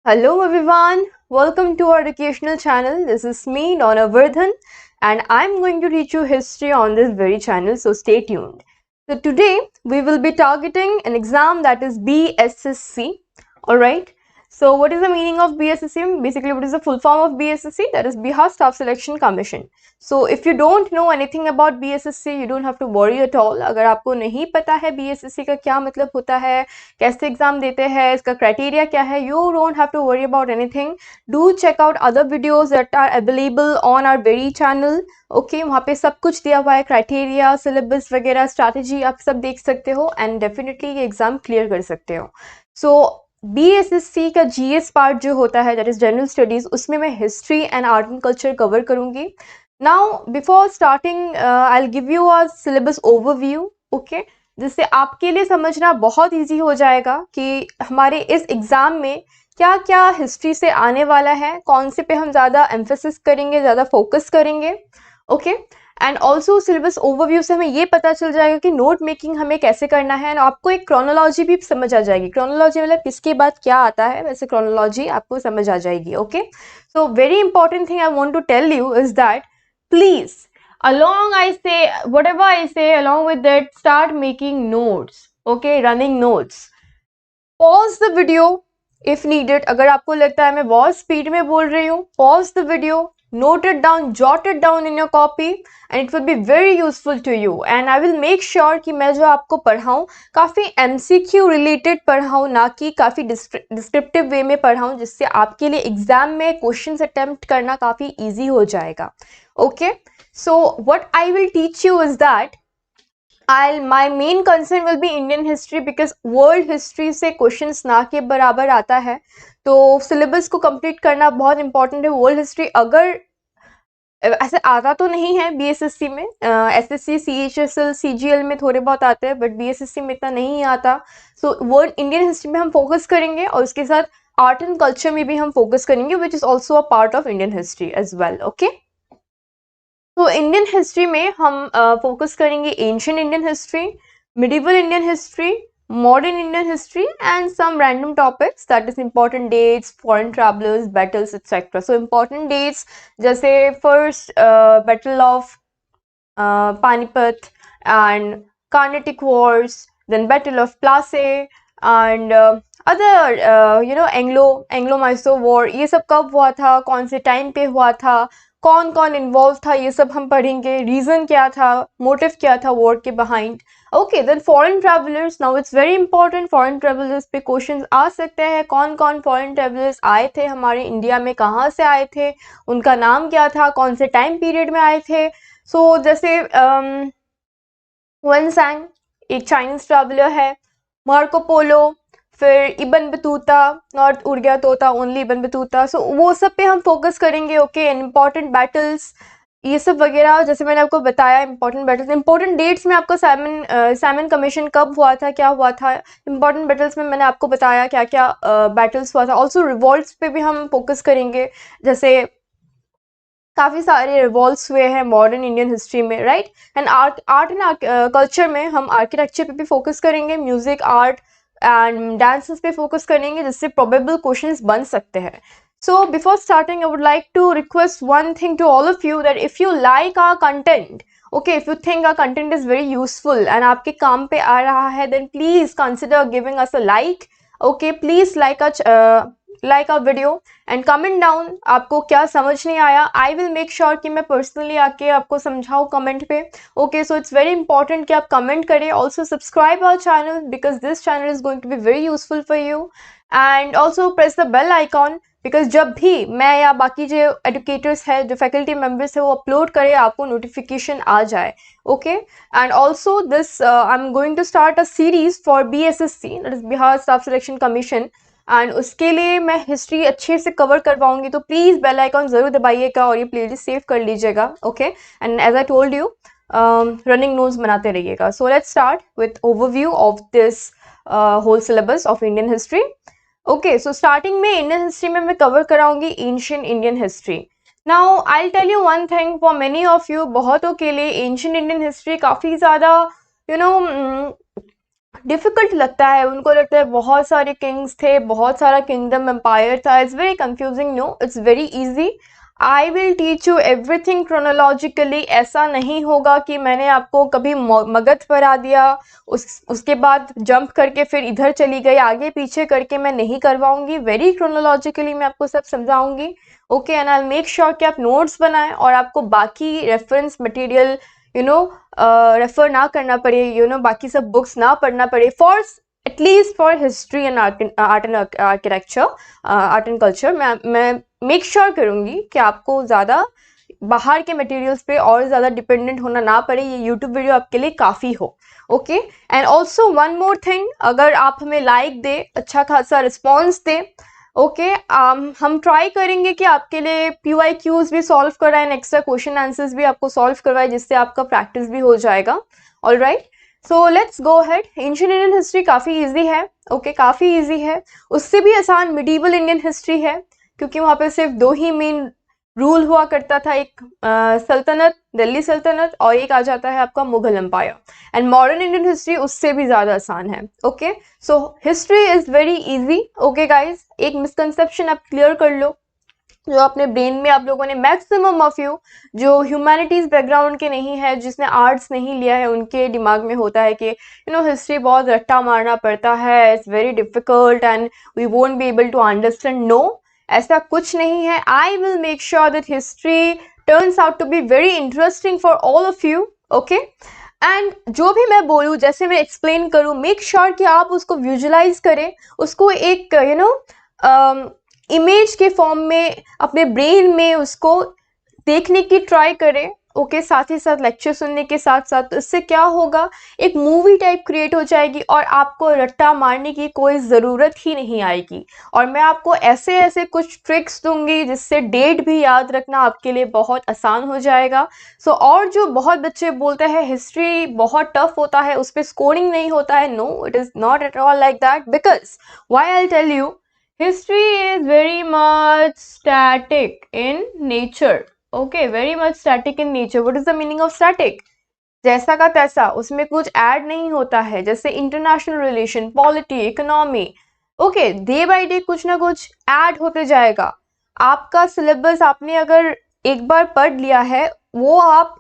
Hello everyone, welcome to our educational channel. This is me, Donna Vardhan, and I'm going to teach you history on this very channel, so stay tuned. So today we will be targeting an exam that is BSSC. Alright, so what is the meaning of BSSC? Basically, what is the full form of BSSC? That is Bihar Staff Selection Commission. So if you don't know anything about BSSC, you don't have to worry at all. अगर आपको नहीं पता है BSSC का क्या मतलब होता है, कैसे एग्जाम देते हैं, इसका क्राइटेरिया क्या है, you don't have to worry about anything. Do check out other videos that are available on our very channel. Okay वहाँ पे सब कुछ दिया हुआ है, क्राइटेरिया, सिलेबस वगैरह, स्ट्रैटेजी आप सब देख सकते हो एंड डेफिनेटली ये एग्जाम क्लियर कर सकते हो. सो BSSC का GS पार्ट जो होता है, दैट इज जनरल स्टडीज, उसमें मैं history and art and culture cover करूंगी. Now before starting I will give you a syllabus overview, okay, जिससे आपके लिए समझना बहुत इजी हो जाएगा कि हमारे इस एग्ज़ाम में क्या क्या हिस्ट्री से आने वाला है, कौन से पे हम ज़्यादा एम्फेसिस करेंगे, ज़्यादा फोकस करेंगे. Okay, and also syllabus overview से हमें ये पता चल जाएगा कि नोट मेकिंग हमें कैसे करना है, एंड आपको एक क्रोनोलॉजी भी समझ आ जाएगी. क्रोनोलॉजी मतलब किसके बाद क्या आता है, वैसे क्रोनोलॉजी आपको समझ आ जाएगी. Okay, so very important thing I want to tell you is that please whatever I say, along with that, start making notes. Okay, running notes. Pause the video if needed. अगर आपको लगता है मैं बहुत स्पीड में बोल रही हूँ, pause the video, note it down, jot it down in your copy, and it will be very useful to you. And I will make sure कि मैं जो आपको पढ़ाऊँ काफ़ी MCQ related पढ़ाऊँ, ना कि काफ़ी डिस्क्रिप्टिव वे में पढ़ाऊँ, जिससे आपके लिए एग्जाम में क्वेश्चंस अटेम्प्ट करना काफ़ी ईजी हो जाएगा. Okay, so what I will teach you is that my main concern will be Indian history, because world history से questions ना के बराबर आता है, तो syllabus को complete करना बहुत important है. world history अगर ऐसे आता तो नहीं है BSSC में, SSC, CHSL, CGL में थोड़े बहुत आते हैं, बट BSSC में इतना नहीं आता. सो वर्ल्ड इंडियन हिस्ट्री में हम फोकस करेंगे और उसके साथ आर्ट एंड कल्चर में भी हम फोकस करेंगे, which is also a part of Indian history as well. Okay, तो इंडियन हिस्ट्री में हम फोकस करेंगे ancient Indian history, medieval Indian history, modern Indian history and some random topics, that is important dates, foreign travellers, battles etcetera. So important dates जैसे first battle of Panipat and Carnatic wars, then battle of Plassey and other Anglo Mysore war, ये सब कब हुआ था, कौन से time पे हुआ था, कौन कौन इन्वॉल्व था, ये सब हम पढ़ेंगे. रीज़न क्या था, मोटिव क्या था वॉर के behind. Okay, then foreign travellers. Now it's very important, foreign travellers पे क्वेश्चंस आ सकते हैं. कौन कौन फॉरेन ट्रैवलर्स आए थे हमारे इंडिया में, कहाँ से आए थे, उनका नाम क्या था, कौन से टाइम पीरियड में आए थे. सो जैसे हुएन सांग एक चाइनीज ट्रैवलर है, मार्को पोलो, फिर इबन बतूता, नॉट उड़ गया तोता, ओनली इबन बतूता. सो वो सब पे हम फोकस करेंगे. ओके, इंपॉर्टेंट बैटल्स, ये सब वगैरह, जैसे मैंने आपको बताया इंपॉर्टेंट बैटल्स. इंपॉर्टेंट डेट्स में आपको साइमन कमीशन कब हुआ था, क्या हुआ था. इंपॉर्टेंट बैटल्स में मैंने आपको बताया क्या क्या बैटल्स हुआ था. ऑल्सो रिवॉल्ट्स पे भी हम फोकस करेंगे, जैसे काफ़ी सारे रिवॉल्ट्स हुए हैं मॉडर्न इंडियन हिस्ट्री में, right. And art and culture में हम आर्किटेक्चर पे भी फोकस करेंगे, म्यूजिक, आर्ट एंड डांसेस पे फोकस करेंगे, जिससे प्रोबेबल क्वेश्चंस बन सकते हैं. So before starting I would like to request one thing to all of you, that if you like our content, okay, if you think our content is very useful and आपके काम पे आ रहा है, then please consider giving us a like. Okay, please like our video and comment down आपको क्या समझ नहीं आया. I will make sure कि मैं personally आके आपको समझाऊँ comment पे. Okay, so it's very important कि आप comment करें. Also subscribe our channel because this channel is going to be very useful for you, and also press the bell icon, because जब भी मैं या बाकी जो एडुकेटर्स है, जो फैकल्टी मेम्बर्स है, वो अपलोड करे, आपको नोटिफिकेशन आ जाए. Okay, and also this I am going to start a series for BSSC, that is Bihar staff selection commission, and उसके लिए मैं हिस्ट्री अच्छे से कवर करवाऊंगी. तो प्लीज़ बेल आइकॉन ज़रूर दबाइएगा और ये प्लेलिस्ट सेव कर लीजिएगा. Okay, and as I told you, running notes बनाते रहिएगा. So let's start with overview of this whole syllabus of Indian history. Okay, so starting में इंडियन हिस्ट्री में मैं कवर कराऊंगी ancient Indian history. Now I will tell you one thing, for many of you, बहुतों के लिए ancient Indian history काफ़ी ज़्यादा difficult लगता है, उनको लगता है बहुत सारे किंग्स थे, बहुत सारा किंगडम एम्पायर था, it's very confusing. No, it's very easy. I will teach you everything chronologically. ऐसा नहीं होगा कि मैंने आपको कभी मगध पढ़ा दिया, उसके बाद जंप करके फिर इधर चली गई, आगे पीछे करके मैं नहीं करवाऊंगी। वेरी क्रोनोलॉजिकली मैं आपको सब समझाऊंगी। Okay, and I make sure कि आप नोट्स बनाएं और आपको बाकी रेफरेंस मटेरियल रेफर ना करना पड़े, बाकी सब बुक्स ना पढ़ना पड़े for at least for history and art and architecture, art and culture. मैं मेक श्योर करूँगी कि आपको ज़्यादा बाहर के मटेरियल्स पे और ज़्यादा डिपेंडेंट होना ना पड़े। ये यूट्यूब वीडियो आपके लिए काफ़ी हो। Okay, and also one more thing, अगर आप हमें लाइक दे, अच्छा खासा रिस्पॉन्स दे, ओके, हम ट्राई करेंगे कि आपके लिए PYQs भी सॉल्व कराएं, एक्स्ट्रा क्वेश्चन आंसर्स भी आपको सॉल्व करवाएं, जिससे आपका प्रैक्टिस भी हो जाएगा। All right, so let's go head. Ancient Indian history काफ़ी इजी है। ओके, काफ़ी इजी है। उससे भी आसान मिडीवल इंडियन हिस्ट्री है, क्योंकि वहाँ पे सिर्फ 2 ही मेन रूल हुआ करता था, एक सल्तनत, दिल्ली सल्तनत, और एक आ जाता है आपका Mughal empire. And modern Indian history उससे भी ज़्यादा आसान है। Okay, so history is very easy. Okay guys, एक मिसकंसेप्शन आप क्लियर कर लो जो अपने ब्रेन में आप लोगों ने, मैक्सिमम ऑफ यू जो ह्यूमैनिटीज़ बैकग्राउंड के नहीं है, जिसने आर्ट्स नहीं लिया है, उनके दिमाग में होता है कि हिस्ट्री बहुत रट्टा मारना पड़ता है, it's very difficult and we won't be able to understand. No, ऐसा कुछ नहीं है। I will make sure that history turns out to be very interesting for all of you. Okay, and जो भी मैं बोलूँ, जैसे मैं एक्सप्लेन करूँ, मेक श्योर कि आप उसको विजुलाइज करें, उसको एक इमेज के फॉर्म में अपने ब्रेन में उसको देखने की ट्राई करें। ओके, साथ ही साथ लेक्चर सुनने के साथ साथ, तो इससे क्या होगा, एक मूवी टाइप क्रिएट हो जाएगी और आपको रट्टा मारने की कोई ज़रूरत ही नहीं आएगी। और मैं आपको ऐसे ऐसे कुछ ट्रिक्स दूंगी जिससे डेट भी याद रखना आपके लिए बहुत आसान हो जाएगा। सो और जो बहुत बच्चे बोलते हैं हिस्ट्री बहुत टफ होता है, उस पर स्कोरिंग नहीं होता है, no, it is not at all like that, because why I tell you, history is very much static in nature. Okay, very much static in nature. What is the meaning of static? जैसा का तैसा, उसमें कुछ add नहीं होता है, जैसे international relation, polity, economy. Okay, day by day कुछ ना कुछ ऐड होते जाएगा। आपका सिलेबस आपने अगर एक बार पढ़ लिया है, वो आप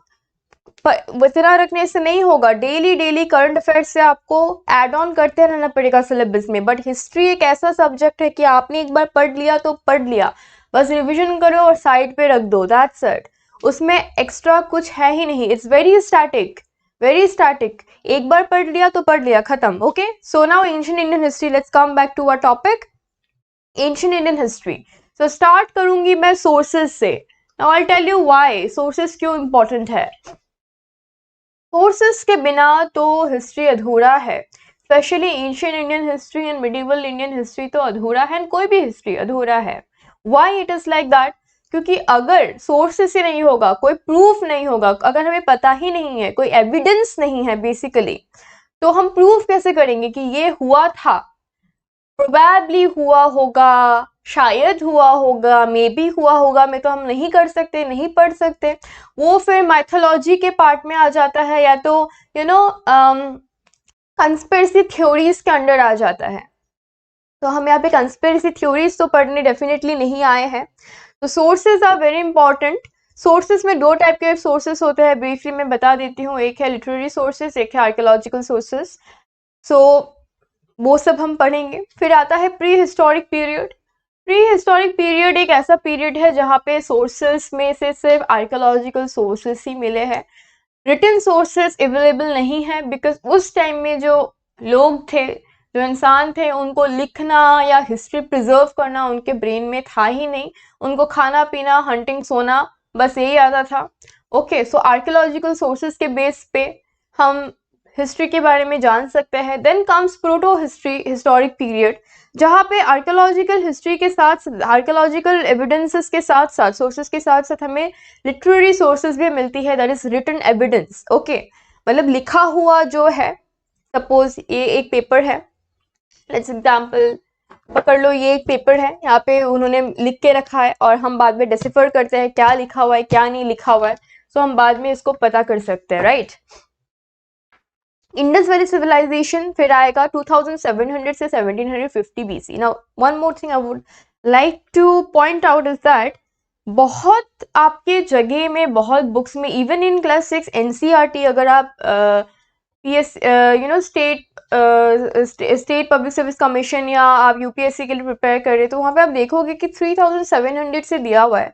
इतना रखने से नहीं होगा, डेली करंट अफेयर्स से आपको ऐड ऑन करते रहना पड़ेगा सिलेबस में। बट हिस्ट्री एक ऐसा सब्जेक्ट है कि आपने एक बार पढ़ लिया तो पढ़ लिया, बस रिवीजन करो और साइड पे रख दो, दैट्स इट। उसमें एक्स्ट्रा कुछ है ही नहीं, it's very static, very static. एक बार पढ़ लिया तो पढ़ लिया, खत्म। Okay, so now ancient Indian history, let's come back to our topic, ancient Indian history. So start करूंगी मैं सोर्सेज से। Now I tell you why sources क्यों इंपॉर्टेंट है। सोर्सेस के बिना तो हिस्ट्री अधूरा है, especially ancient Indian history and medieval Indian history तो अधूरा है, एंड कोई भी हिस्ट्री अधूरा है। Why it is like that, क्योंकि अगर सोर्सेस ही नहीं होगा, कोई प्रूफ नहीं होगा, अगर हमें पता ही नहीं है, कोई एविडेंस नहीं है बेसिकली, तो हम प्रूफ कैसे करेंगे कि ये हुआ था, प्रोबेबली हुआ होगा, शायद हुआ होगा, मे बी हुआ होगा में तो हम नहीं कर सकते, नहीं पढ़ सकते। वो फिर माइथोलॉजी के पार्ट में आ जाता है, या तो कंस्पिरेसी थ्योरीज के अंडर आ जाता है। तो हम यहाँ पे कंस्पिरेसी थ्योरीज तो पढ़ने डेफिनेटली नहीं आए हैं। तो sources are very important. Sources में 2 टाइप के सोर्सेज होते हैं, ब्रीफली मैं बता देती हूँ। एक है लिटरेरी सोर्सेज, एक है आर्कियोलॉजिकल सोर्सेज। सो वो सब हम पढ़ेंगे। फिर आता है pre historic period. Pre historic period एक ऐसा पीरियड है जहाँ पे सोर्सेस में से सिर्फ आर्कियोलॉजिकल सोर्सेस ही मिले हैं, रिटन सोर्सेस अवेलेबल नहीं है, बिकॉज उस टाइम में जो लोग थे, जो इंसान थे, उनको लिखना या हिस्ट्री प्रिजर्व करना उनके ब्रेन में था ही नहीं। उनको खाना पीना, हंटिंग, सोना, बस यही आता था। ओके, सो आर्कियोलॉजिकल सोर्सेस के बेस पे हम हिस्ट्री के बारे में जान सकते हैं। Then comes proto historic period, जहाँ पे आर्कियोलॉजिकल हिस्ट्री के साथ, आर्कियोलॉजिकल एविडेंसेस के साथ साथ, सोर्सेस के साथ साथ हमें लिटरेरी सोर्सेस भी मिलती है, that is written evidence. Okay, मतलब लिखा हुआ जो है, सपोज ये एक पेपर है, लेट्स एग्जाम्पल पकड़ लो, ये एक पेपर है, यहाँ पे उन्होंने लिख के रखा है और हम बाद में डिसिफर करते हैं क्या लिखा हुआ है क्या नहीं लिखा हुआ है, सो हम बाद में इसको पता कर सकते हैं, राइट। इंडस वैली सिविलाइजेशन फिर आएगा 2700 से 1750 BC. Now one more thing I would like to point out is that बहुत आपके जगह में, बहुत बुक्स में, इवन इन क्लास 6 एनसीईआरटी, अगर आप PS state public service commission या आप यूपीएससी के लिए प्रिपेयर कर रहे हैं, तो वहाँ पे आप देखोगे कि 3700 से दिया हुआ है,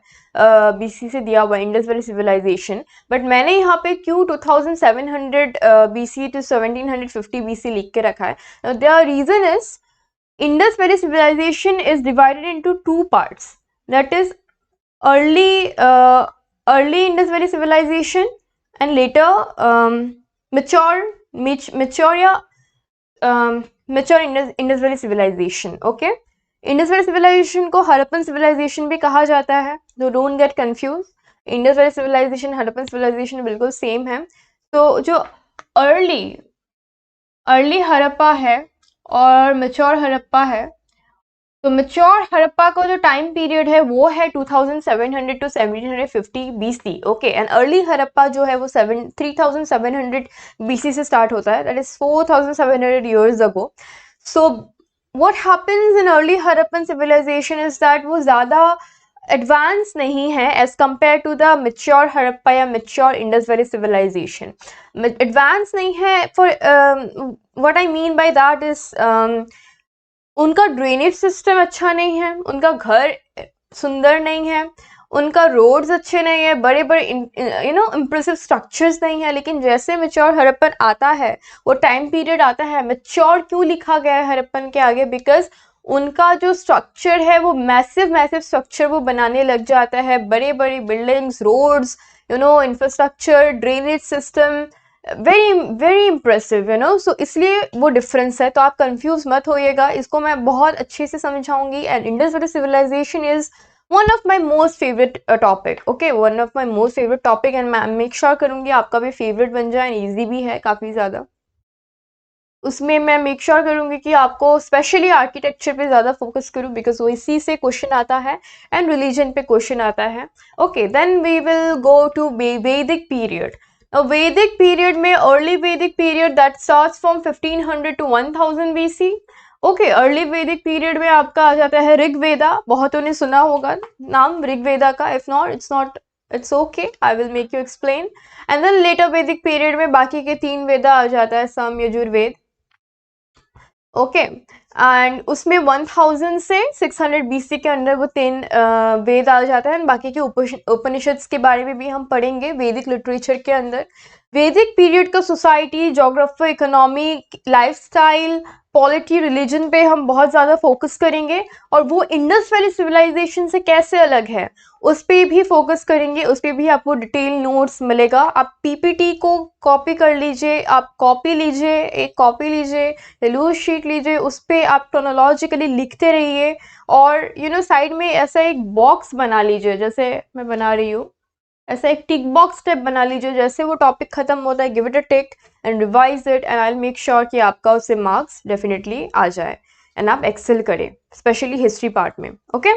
बीसी से दिया हुआ है इंडस वैली सिविलाइजेशन. बट मैंने यहाँ पे क्यों 2700 बीसी टू 1750 बीसी लिख के रखा है? The reason is Indus Valley civilization is divided into two parts. That is early Indus Valley civilization and later mature Indus Valley civilization. Okay, Indus Valley civilization को Harappan civilization भी कहा जाता है. So don't get confused. Indus Valley civilization, Harappan civilization बिल्कुल same है. तो जो early Harappa है और मैच्योर हड़प्पा है, तो मैच्योर हड़प्पा का जो टाइम पीरियड है वो है 2700 to 1750 BC. Okay, and early Harappa जो है वो 3700 बीसी से स्टार्ट होता है. That is 4700 years ago. So what happens in early Harappan civilization is that वो ज़्यादा एडवांस नहीं है as compare to the mature Harappa या mature Indus valley civilization. Advance नहीं है for what I mean by that is उनका drainage system अच्छा नहीं है, उनका घर सुंदर नहीं है, उनका रोड्स अच्छे नहीं है, बड़े बड़े इम्प्रेसिव स्ट्रक्चर्स नहीं है. लेकिन जैसे मेच्योर हड़प्पन आता है, वो टाइम पीरियड आता है, मेच्योर क्यों लिखा गया है हड़प्पन के आगे? बिकॉज उनका जो स्ट्रक्चर है वो मैसिव स्ट्रक्चर वो बनाने लग जाता है, बड़े बड़े buildings, roads, infrastructure, drainage system, very impressive, so इसलिए वो डिफरेंस है. तो आप कंफ्यूज मत होइएगा, इसको मैं बहुत अच्छे से समझाऊंगी. And Indus valley civilization is one of my most favourite topic. Okay, one of my most favourite topic, and मैं मेक श्योर करूंगी आपका भी फेवरेट बन जाए. ईजी भी है काफ़ी ज़्यादा. उसमें मैं मेक श्योर करूंगी कि आपको स्पेशली आर्किटेक्चर पे ज़्यादा फोकस करूं, बिकॉज वो इसी से क्वेश्चन आता है एंड रिलीजन पे क्वेश्चन आता है. Okay, then we will go to Vedic period. Vedic period में early Vedic period that starts from 1500 to 1000 BC. Okay, early Vedic period में आपका आ जाता है ऋग्वेदा. बहुतों ने सुना होगा नाम ऋग्वेदा का. If not it's okay, I will make you explain. And then later Vedic period में बाकी के 3 वेदा आ जाता है, सम, यजुर्वेद. ओके, एंड उसमें 1000 से 600 बीसी के अंदर वो 3 वेद आ जाता है. एंड बाकी के उपनिषद्स के बारे में भी हम पढ़ेंगे वैदिक लिटरेचर के अंदर. वैदिक पीरियड का society, geography, economy, lifestyle, polity, religion पे हम बहुत ज़्यादा फोकस करेंगे. और वो इंडस वैली सिविलाइजेशन से कैसे अलग है उस पर भी फोकस करेंगे. उस पर भी आपको डिटेल नोट्स मिलेगा. आप पीपीटी को कॉपी कर लीजिए, आप कॉपी लीजिए, एक कॉपी लीजिए, लूज शीट लीजिए, उस पर आप क्रोनोलॉजिकली लिखते रहिए. और साइड में ऐसा एक बॉक्स बना लीजिए, जैसे मैं बना रही हूँ, ऐसा एक टिक बॉक्स स्टेप बना लीजिए. जैसे वो टॉपिक खत्म होता है, give it a tick and revise it, and I make sure कि आपका उससे मार्क्स डेफिनेटली आ जाए एंड आप एक्सेल करें, स्पेशली हिस्ट्री पार्ट में. Okay,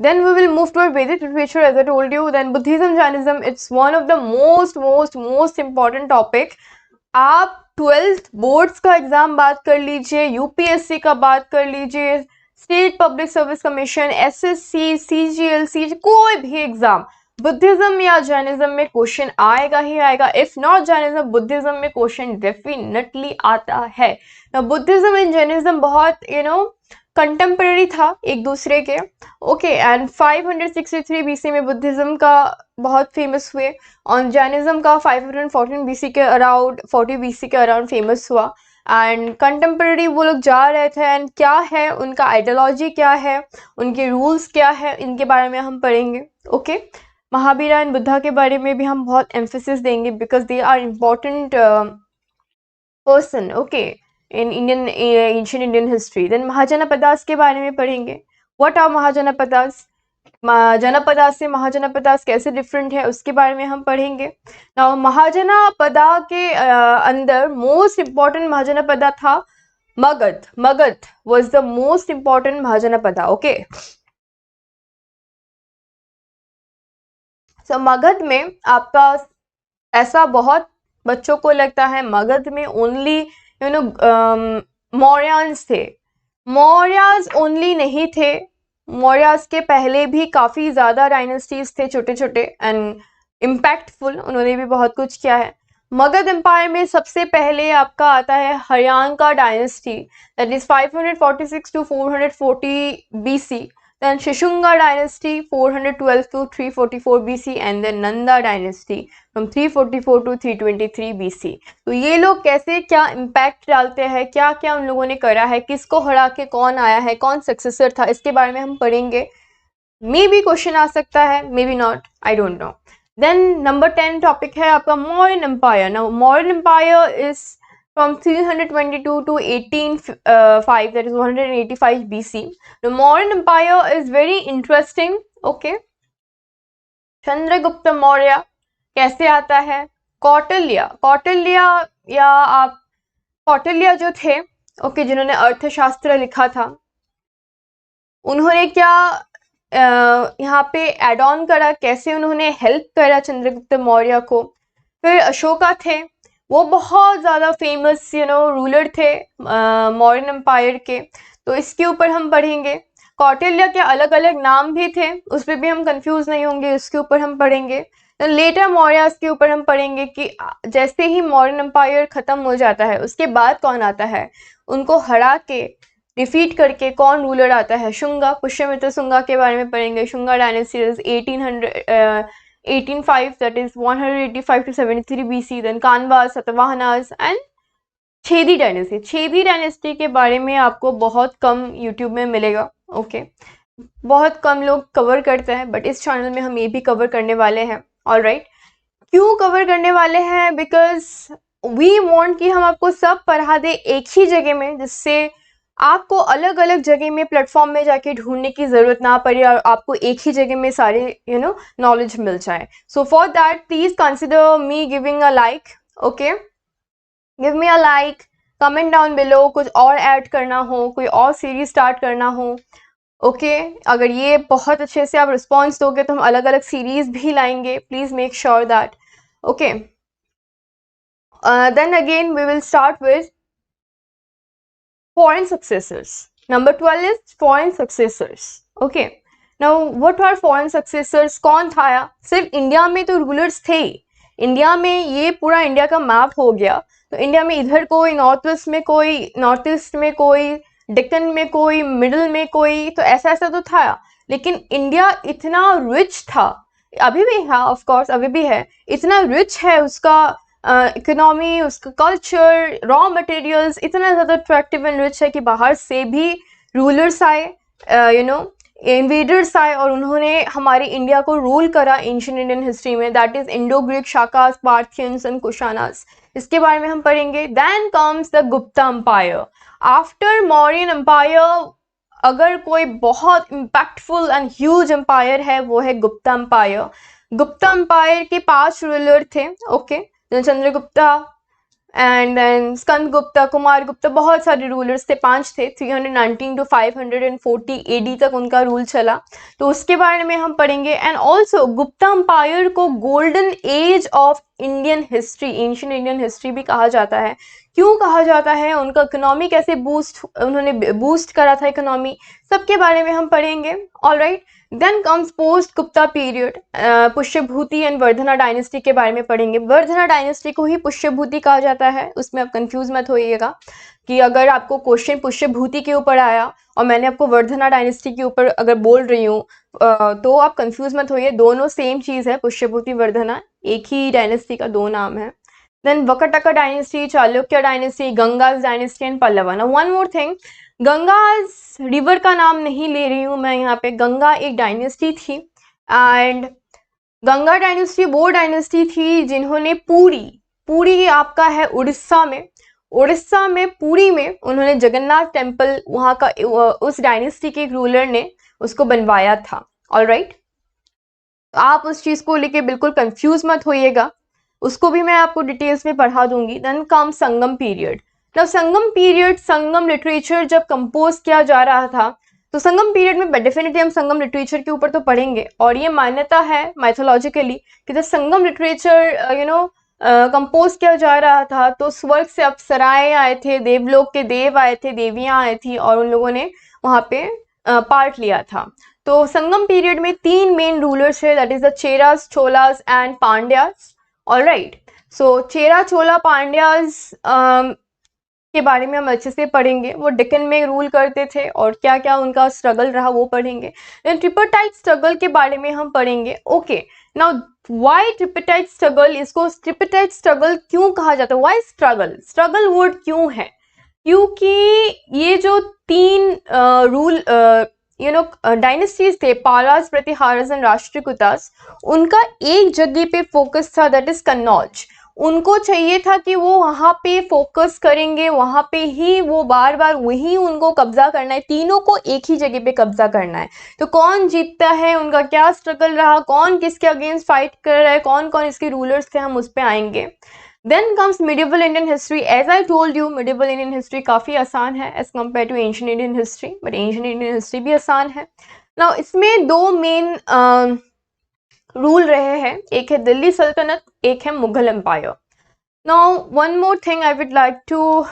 then we will move toward Vedic literature, as I told you. Then Buddhism, Jainism, it's one of the most important topic. आप 12th boards का exam बात कर लीजिए, UPSC का बात कर लीजिए, state public service commission, SSC, CGL, कोई भी एग्जाम, बुद्धिज्म या जैनिज्म में क्वेश्चन आएगा ही आएगा. इफ नॉट जैनिज्म, बुद्धिज्म में क्वेश्चन डेफिनेटली आता है. बुद्धिज्म एंड जैनिज्म बहुत कंटेम्पररी था एक दूसरे के. ओके, एंड 563 बीसी में बुद्धिज्म का बहुत फेमस हुए, और जैनिज्म का 514 बीसी के अराउंड, 40 बीसी के अराउंड फेमस हुआ. एंड कंटेम्पररी वो लोग जा रहे थे, एंड क्या है उनका आइडियोलॉजी, क्या है उनके रूल्स, क्या है, इनके बारे में हम पढ़ेंगे. ओके, महावीरा एंड बुद्धा के बारे में भी हम बहुत एम्फेसिस देंगे, because they are important person. Okay, in ancient Indian history. Then Mahajanapadas के बारे में पढ़ेंगे. What are Mahajanapadas? जनपदास से महाजनपदास कैसे डिफरेंट है उसके बारे में हम पढ़ेंगे. नाउ महाजनपदा के अंदर मोस्ट इम्पॉर्टेंट महाजनपदा था Magadh. Magadh was the most important Mahajanapada. Okay, so Magadh में आपका ऐसा बहुत बच्चों को लगता है मगध में ओनली मौर्यान्स थे। मौर्यास ओनली नहीं थे, मौर्यास के पहले भी काफ़ी ज़्यादा डायनेस्टीज थे छोटे छोटे एंड इम्पैक्टफुल, उन्होंने भी बहुत कुछ किया है। मगध एम्पायर में सबसे पहले आपका आता है हर्यांका dynasty, that is 546 to 440 BC, then Shishunga dynasty 412 to 344 BC and then Nanda dynasty from 344 to 323 BC। तो ये लोग कैसे क्या इम्पैक्ट डालते हैं, क्या क्या उन लोगों ने करा है, किसको हरा के कौन आया है, कौन सक्सेसर था, इसके बारे में हम पढ़ेंगे। मे बी क्वेश्चन आ सकता है, may be not, I don't know. Then number 10 topic है आपका Mauryan empire. Now Mauryan empire is from 322 to 1805, that is 185 BC. The Mauryan Empire is very interesting. Okay, Chandragupta Maurya कैसे आता है? कौटिल्य या आप कौटिल्य जो थे, ओके, जिन्होंने अर्थशास्त्र लिखा था, उन्होंने क्या यहाँ पे एड ऑन करा, कैसे उन्होंने हेल्प करा चंद्रगुप्त मौर्य को। फिर अशोका थे, वो बहुत ज़्यादा फेमस रूलर थे मौर्यन एम्पायर के, तो इसके ऊपर हम पढ़ेंगे। कौटिल्य के अलग अलग नाम भी थे, उस पर भी हम कंफ्यूज नहीं होंगे, इसके ऊपर हम पढ़ेंगे। लेटर मौर्यास के ऊपर हम पढ़ेंगे कि जैसे ही मौर्यन एम्पायर खत्म हो जाता है उसके बाद कौन आता है, उनको हरा के डिफीट करके कौन रूलर आता है। शुंगा, पुष्यमित्र शुंगा के बारे में पढ़ेंगे। Shunga dynasty 1805, that is 185 to 73 BC, then Kanvas, Satavahanas and Chedi dynasty. Chedi dynasty के बारे में आपको बहुत कम यूट्यूब में मिलेगा, ओके, बहुत कम लोग कवर करते हैं, बट इस चैनल में हम ये भी कवर करने वाले हैं। ऑलराइट, क्यों कवर करने वाले हैं? बिकॉज वी वांट कि हम आपको सब पढ़ा दे एक ही जगह में, जिससे आपको अलग अलग जगह में प्लेटफॉर्म में जाके ढूंढने की ज़रूरत ना पड़े और आपको एक ही जगह में सारे नॉलेज मिल जाए। So for that please consider me giving a like, okay, give me a like, comment down below, कुछ और ऐड करना हो, कोई और सीरीज स्टार्ट करना हो, ओके। अगर ये बहुत अच्छे से आप रिस्पॉन्स दोगे तो हम अलग अलग सीरीज भी लाएंगे, please make sure that, okay. Then again we will start with foreign successors. Number 12 is foreign successors. Okay. Now what are foreign successors? कौन था? सिर्फ इंडिया में तो रूलर्स थे ही। इंडिया में ये पूरा इंडिया का मैप हो गया, तो इंडिया में इधर कोई, नॉर्थ वेस्ट में कोई, नॉर्थ ईस्ट में कोई, डेक्कन में कोई, मिडिल में कोई, तो ऐसा ऐसा तो था। लेकिन इंडिया इतना रिच था, अभी भी है, ऑफ कोर्स अभी भी है, इतना रिच है, उसका इकोनॉमी, उसका कल्चर, रॉ मटेरियल्स इतना ज़्यादा अट्रैक्टिव एंड रिच है कि बाहर से भी रूलर्स आए, इन्वेडर्स आए और उन्होंने हमारे इंडिया को रूल करा एंशिएंट इंडियन हिस्ट्री में, that is Indo Greek, Shakas, Parthians and Kushanas. इसके बारे में हम पढ़ेंगे। Then comes the Gupta empire. After Mauryan empire अगर कोई बहुत इम्पैक्टफुल एंड ह्यूज एम्पायर है वो है गुप्ता एम्पायर। गुप्ता एम्पायर के 5 रूलर थे, ओके, चंद्रगुप्ता एंड देन स्कंद गुप्ता, कुमार गुप्ता, बहुत सारे रूलर्स थे, 5 थे। 319 to 540 AD तक उनका रूल चला, तो उसके बारे में हम पढ़ेंगे। एंड ऑल्सो गुप्ता एम्पायर को golden age of Indian history, ancient Indian history भी कहा जाता है। क्यों कहा जाता है? उनका इकोनॉमी कैसे उन्होंने बूस्ट करा था इकोनॉमी, सबके बारे में हम पढ़ेंगे। Alright, then comes post Gupta period, Pushyabhuti and Vardhana dynasty के बारे में पढ़ेंगे। वर्धना डायनेस्टी को ही पुष्यभूति कहा जाता है, उसमें आप कंफ्यूज मत होइएगा कि अगर आपको क्वेश्चन पुष्यभूति के ऊपर आया और मैंने आपको वर्धना डायनेस्टी के ऊपर अगर बोल रही हूँ तो आप कंफ्यूज मत होइए, दोनों सेम चीज़ है, पुष्यभूति वर्धना एक ही डायनेस्टी का 2 नाम है। Then Vakataka dynasty, Chalukya dynasty, Gangas dynasty and Pallava. Now one more thing, Gangas river का नाम नहीं ले रही हूँ मैं यहाँ पे, गंगा एक डायनेस्टी थी एंड गंगा डायनेस्टी वो डायनेस्टी थी जिन्होंने पूरी आपका है उड़ीसा में पुरी में उन्होंने जगन्नाथ टेम्पल वहाँ का उस डायनेस्टी के एक रूलर ने उसको बनवाया था। ऑलराइट, आप उस चीज़ को लेके बिल्कुल कंफ्यूज मत होइएगा, उसको भी मैं आपको डिटेल्स में पढ़ा दूंगी। देन कम संगम पीरियड। जब संगम पीरियड, संगम लिटरेचर जब कंपोज किया जा रहा था, तो संगम पीरियड में डेफिनेटली हम संगम लिटरेचर के ऊपर तो पढ़ेंगे, और ये मान्यता है माइथोलॉजिकली कि जब संगम लिटरेचर कंपोज किया जा रहा था, तो स्वर्ग से अप्सराएं आए थे, देवलोक के देव आए थे, देवियां आई थी और उन लोगों ने वहाँ पे पार्ट लिया था। तो संगम पीरियड में 3 मेन रूलर्स है, that is the Cheras, Cholas and Pandyas. Alright, so Chera, Chola, Pandyas के बारे में हम अच्छे से पढ़ेंगे। वो डेक्कन में रूल करते थे और क्या क्या उनका स्ट्रगल रहा वो पढ़ेंगे। देन ट्रिपर्टाइट स्ट्रगल के बारे में हम पढ़ेंगे। ओके, नाउ व्हाई ट्रिपर्टाइट स्ट्रगल, इसको ट्रिपर्टाइट स्ट्रगल क्यों कहा जाता है, व्हाई स्ट्रगल, स्ट्रगल वर्ड क्यों है, क्योंकि ये जो 3 रूल डायनेस्टीज थे, पालास, प्रतिहारस एंड राष्ट्रकूटास, उनका एक जगह पे फोकस था, दैट इज कन्नौज। उनको चाहिए था कि वो वहाँ पे फोकस करेंगे, वहाँ पे ही वो बार बार वही उनको कब्जा करना है, तीनों को एक ही जगह पे कब्जा करना है। तो कौन जीतता है, उनका क्या स्ट्रगल रहा, कौन किसके अगेंस्ट फाइट कर रहा है, कौन कौन इसके रूलर्स थे, हम उस पर आएंगे। Then comes medieval Indian history. As I told you, medieval Indian history काफ़ी आसान है as compare to ancient Indian history, but ancient Indian history भी आसान है। नाउ इसमें 2 मेन रूल रहे हैं, एक है दिल्ली सल्तनत, एक है Mughal empire. Now one more thing I would like to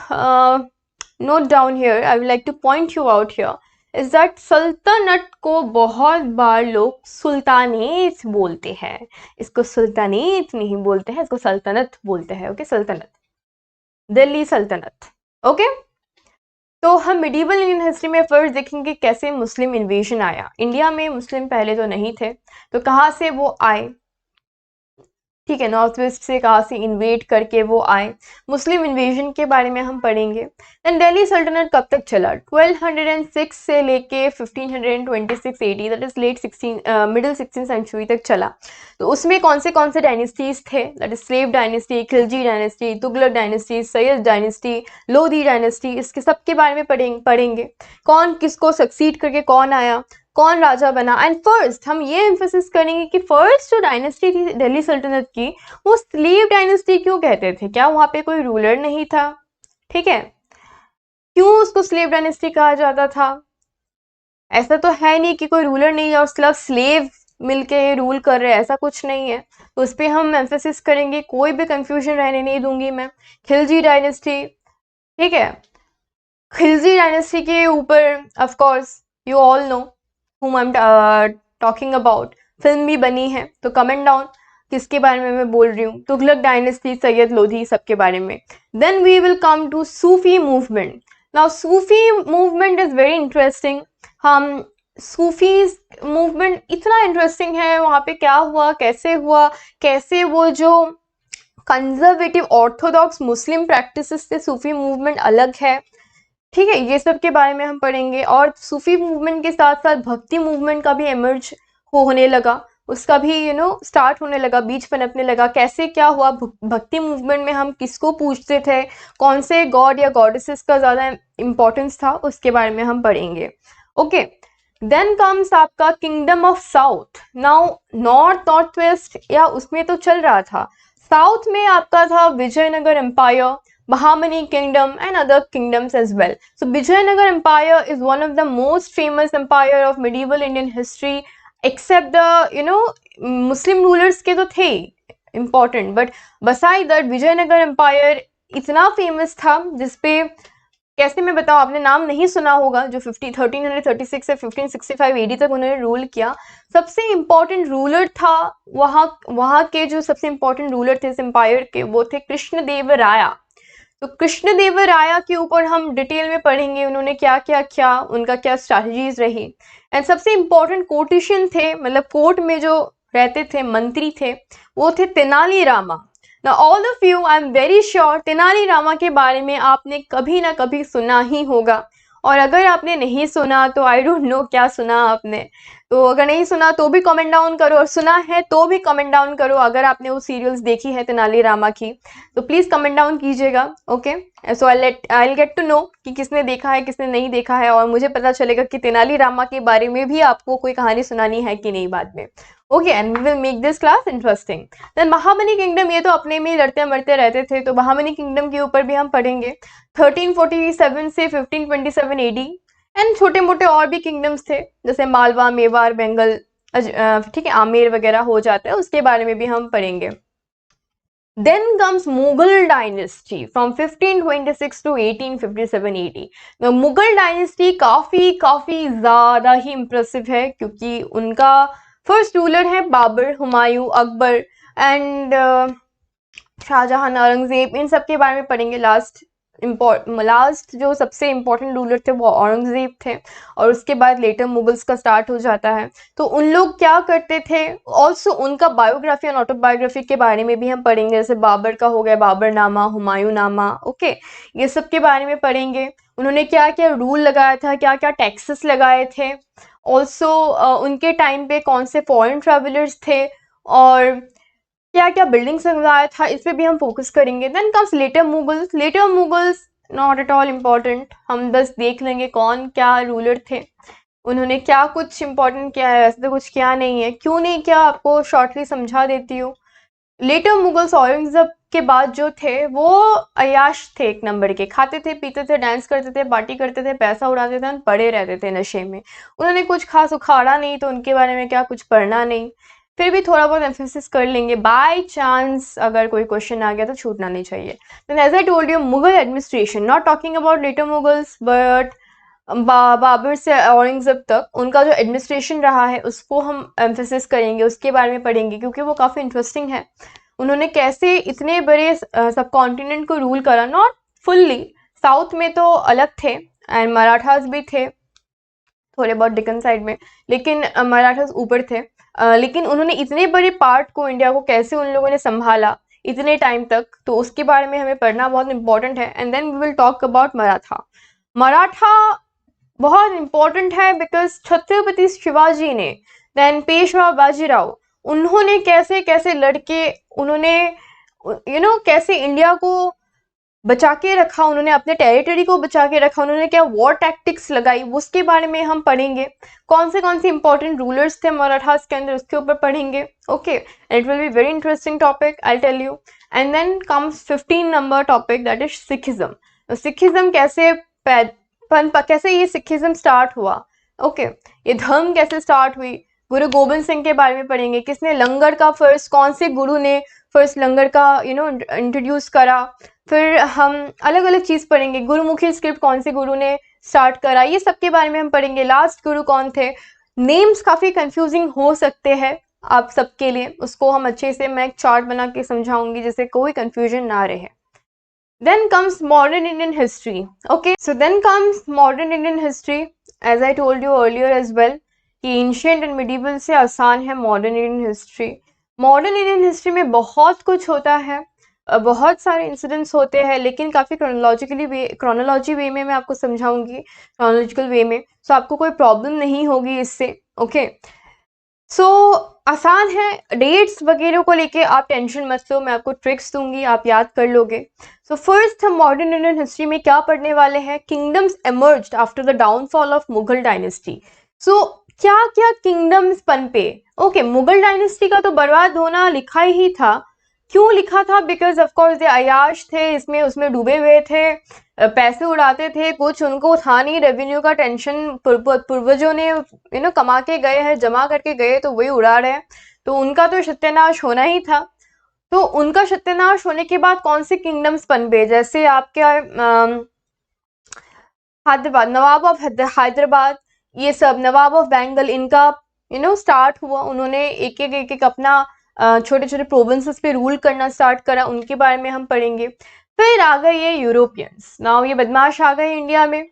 note down here, I would like to point you out here is that सल्तनत को बहुत बार लोग सुल्तानेत बोलते हैं। इसको सुल्तानेत नहीं बोलते हैं, इसको सल्तनत बोलते हैं। ओके, सल्तनत, दिल्ली सल्तनत। ओके, तो हम मिडिवल इंडियन हिस्ट्री में फर्स्ट देखेंगे कैसे मुस्लिम इन्वेजन आया। इंडिया में मुस्लिम पहले तो नहीं थे, तो कहाँ से वो आए, ठीक है, नॉर्थ वेस्ट से कहाँ से इन्वेड करके वो आए, मुस्लिम इन्वेजन के बारे में हम पढ़ेंगे। देन दिल्ली सल्तनत कब तक चला, 1206 से लेके 1526 AD, that is late middle 16th century तक चला। तो उसमें कौन से डायनेस्टीज थे, that is slave dynasty, Khilji dynasty, Tughlaq dynasty, Sayyid dynasty, Lodhi dynasty, इसके सब के बारे में पढ़ेंगे। कौन किसको सक्सीड करके कौन आया, कौन राजा बना। एंड फर्स्ट हम ये एम्फेसिस करेंगे कि फर्स्ट जो डायनेस्टी थी दिल्ली सल्तनत की, वो स्लेव डायनेस्टी क्यों कहते थे, क्या वहाँ पे कोई रूलर नहीं था, ठीक है, क्यों उसको स्लेव डायनेस्टी कहा जाता था। ऐसा तो है नहीं कि कोई रूलर नहीं है और सिर्फ स्लेव मिलके रूल कर रहे हैं, ऐसा कुछ नहीं है। तो उस पर हम एम्फेसिस करेंगे, कोई भी कंफ्यूजन रहने नहीं दूंगी मैं। खिलजी डायनेस्टी, ठीक है, खिलजी डायनेस्टी के ऊपर of course you all know whom I'm talking about, film भी बनी है, तो कमेंट डाउन किसके बारे में मैं बोल रही हूँ। तुगलक डायनेस्टी, सैयद लोधी, सबके बारे में। Then we will come to Sufi movement. Now Sufi movement is very interesting. हम सूफी मूवमेंट इतना इंटरेस्टिंग है, वहाँ पे क्या हुआ, कैसे वो जो कंजर्वेटिव ऑर्थोडॉक्स मुस्लिम प्रैक्टिसेस से सूफी मूवमेंट अलग है, ठीक है, ये सब के बारे में हम पढ़ेंगे। और सूफी मूवमेंट के साथ साथ भक्ति मूवमेंट का भी एमर्ज होने लगा, उसका भी स्टार्ट होने लगा, बीज पनपने लगा। कैसे क्या हुआ, भक्ति मूवमेंट में हम किसको पूजते थे, कौन से गॉड या गॉडेसेस का ज़्यादा इम्पोर्टेंस था, उसके बारे में हम पढ़ेंगे। ओके, देन कम्स आपका kingdom of south. Now north west या उसमें तो चल रहा था, साउथ में आपका था Vijayanagara empire, Bahmani kingdom and other kingdoms as well. So Vijayanagar Empire is one of the most famous empire of medieval Indian history, except the Muslim rulers के तो थे important, but beside that Vijayanagar Empire इतना famous था जिसपे कैसे मैं बताऊँ, आपने नाम नहीं सुना होगा, जो 1336 से 1565 AD तक उन्होंने रूल किया। सबसे इम्पोर्टेंट रूलर था वहाँ के जो सबसे इम्पोर्टेंट रूलर थे इस एम्पायर के, वो थे कृष्णदेवराया। तो कृष्णदेवराया के ऊपर हम डिटेल में पढ़ेंगे, उन्होंने क्या क्या किया, उनका क्या स्ट्रैटेजीज रही। एंड सबसे इम्पोर्टेंट कोर्टिशियन थे, मतलब कोर्ट में जो रहते थे मंत्री थे, वो थे Tenali Rama. Now all of you, I am very sure Tenali Rama के बारे में आपने कभी ना कभी सुना ही होगा, और अगर आपने नहीं सुना तो आई डोंट नो क्या सुना आपने। तो अगर नहीं सुना तो भी कमेंट डाउन करो, और सुना है तो भी कमेंट डाउन करो। अगर आपने वो सीरियल्स देखी है तेनाली रामा की तो प्लीज़ कमेंट डाउन कीजिएगा। Okay, so I get to know कि किसने देखा है किसने नहीं देखा है, और मुझे पता चलेगा कि तेनाली रामा के बारे में भी आपको कोई कहानी सुनानी है कि नहीं बाद में। Okay, and we will make this class interesting. Then Bahmani kingdom, ये तो अपने में ही लड़ते मरते रहते थे, तो बहामनी किंगडम के ऊपर भी हम पढ़ेंगे 1347 से 1527 AD। एंड छोटे मोटे और भी किंगडम्स थे, जैसे मालवा, मेवाड़, बेंगल, ठीक है, आमेर वगैरह हो जाता है, उसके बारे में भी हम पढ़ेंगे। Then comes Mughal dynasty from 1526 to 1857-80. The Mughal dynasty काफी ज्यादा ही impressive है, क्योंकि उनका फर्स्ट रूलर है बाबर, हुमायूं, अकबर एंड शाहजहां, औरंगजेब, इन सब के बारे में पढ़ेंगे। लास्ट जो सबसे इम्पोर्टेंट रूलर थे वो औरंगजेब थे, और उसके बाद लेटर मुगल्स का स्टार्ट हो जाता है। तो उन लोग क्या करते थे, ऑल्सो उनका बायोग्राफी और ऑटोबायोग्राफी के बारे में भी हम पढ़ेंगे, जैसे बाबर का हो गया बाबरनामा, हुमायूंनामा, ओके, ये सब के बारे में पढ़ेंगे। उन्होंने क्या क्या रूल लगाया था, क्या क्या टैक्सेस लगाए थे, ऑल्सो उनके टाइम पे कौन से फॉरेन ट्रैवलर्स थे, और क्या क्या बिल्डिंग्स लगाया था, इस पे भी हम फोकस करेंगे। Then comes later Mughals. Later Mughals not at all important, हम बस देख लेंगे कौन क्या रूलर थे, उन्होंने क्या कुछ इम्पोर्टेंट किया है, वैसे तो कुछ क्या नहीं है, क्यों नहीं किया आपको शॉर्टली समझा देती हूँ। लेटर मुगल्स औरंगजेब के बाद जो थे वो अयाश थे, एक नंबर के, खाते थे, पीते थे, डांस करते थे, पार्टी करते थे, पैसा उड़ाते थे, पड़े रहते थे नशे में। उन्होंने कुछ खास उखाड़ा नहीं, तो उनके बारे में क्या कुछ पढ़ना नहीं, फिर भी थोड़ा बहुत एम्फेसिस कर लेंगे, बाय चांस अगर कोई क्वेश्चन आ गया तो छूटना नहीं चाहिए। Then as I told you, Mughal administration, not talking about later Mughals but Babur से औरंगजेब तक उनका जो एडमिनिस्ट्रेशन रहा है उसको हम एम्फेसिस करेंगे, उसके बारे में पढ़ेंगे, क्योंकि वो काफ़ी इंटरेस्टिंग है। उन्होंने कैसे इतने बड़े सब कॉन्टिनेंट को रूल करा, नॉट फुल्ली, साउथ में तो अलग थे एंड मराठास भी थे थोड़े बहुत डिकन साइड में, लेकिन मराठास ऊपर थे। लेकिन उन्होंने इतने बड़े पार्ट को, इंडिया को, कैसे उन लोगों ने संभाला इतने टाइम तक, तो उसके बारे में हमें पढ़ना बहुत इंपॉर्टेंट है। And then we will talk about Maratha. Maratha बहुत इंपॉर्टेंट है बिकॉज छत्रपति शिवाजी ने, देन पेशवा बाजीराव, उन्होंने कैसे कैसे लड़के, उन्होंने कैसे इंडिया को बचा के रखा, उन्होंने अपने टेरिटरी को बचा के रखा, उन्होंने क्या वॉर टैक्टिक्स लगाई, उसके बारे में हम पढ़ेंगे। कौन से इंपॉर्टेंट रूलर्स थे मराठास के अंदर, उसके ऊपर पढ़ेंगे, okay. It will be very interesting topic, I tell you. And then comes 15 number topic, that is Sikhism. Sikhism कैसे ये सिखिज्म स्टार्ट हुआ, ओके, ये धर्म कैसे स्टार्ट हुई। गुरु गोबिंद सिंह के बारे में पढ़ेंगे, किसने लंगर का फर्स्ट, कौन से गुरु ने फर्स्ट लंगर का इंट्रोड्यूस करा। फिर हम अलग अलग चीज़ पढ़ेंगे, गुरुमुखी स्क्रिप्ट कौन से गुरु ने स्टार्ट करा, ये सब के बारे में हम पढ़ेंगे। लास्ट गुरु कौन थे, नेम्स काफ़ी कंफ्यूजिंग हो सकते हैं आप सबके लिए, उसको हम अच्छे से, मैं एक चार्ट बना के समझाऊंगी जिससे कोई कंफ्यूजन ना रहे। Then comes modern Indian history. Okay, so then comes modern Indian history. As I told you earlier as well, कि ancient and medieval से आसान है modern Indian history. Modern Indian history में बहुत कुछ होता है, बहुत सारे इंसिडेंट्स होते हैं, लेकिन काफ़ी क्रोनोलॉजी वे में मैं आपको समझाऊंगी, क्रोनोलॉजिकल वे में, सो आपको कोई प्रॉब्लम नहीं होगी इससे, ओके। सो आसान है, डेट्स वगैरह को लेके आप टेंशन मत लो, मैं आपको ट्रिक्स दूंगी, आप याद कर लोगे। सो फर्स्ट हम मॉडर्न इंडियन हिस्ट्री में क्या पढ़ने वाले हैं, kingdoms emerged after the downfall of Mughal dynasty. So क्या क्या किंगडम्स पनपे, ओके। मुगल डायनेस्टी का तो बर्बाद होना लिखा ही था, क्यों लिखा था, बिकॉज ऑफकोर्स ये अयाश थे, इसमें उसमें डूबे हुए थे, पैसे उड़ाते थे, कुछ उनको था नहीं, रेवेन्यू का टेंशन पूर्वजों ने कमा के गए हैं, जमा करके गए, तो वही उड़ा रहे हैं, तो उनका तो सत्यानाश होना ही था। तो उनका सत्यानाश होने के बाद कौन से किंगडम्स पनपे, जैसे आपके हैदराबाद, नवाब ऑफ हैदराबाद, ये सब, नवाब ऑफ बेंगल, इनका स्टार्ट हुआ, उन्होंने एक एक अपना छोटे छोटे प्रोविंसेस पे रूल करना स्टार्ट करा, उनके बारे में हम पढ़ेंगे। फिर आ गए ये यूरोपियंस, नाउ ये बदमाश आ गए इंडिया में,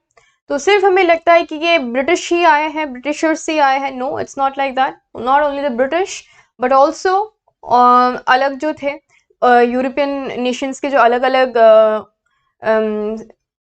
तो सिर्फ हमें लगता है कि ये ब्रिटिश ही आए हैं, ब्रिटिशर्स ही आए हैं, no, it's not like that, not only the British but also अलग जो थे यूरोपियन नेशंस के जो अलग अलग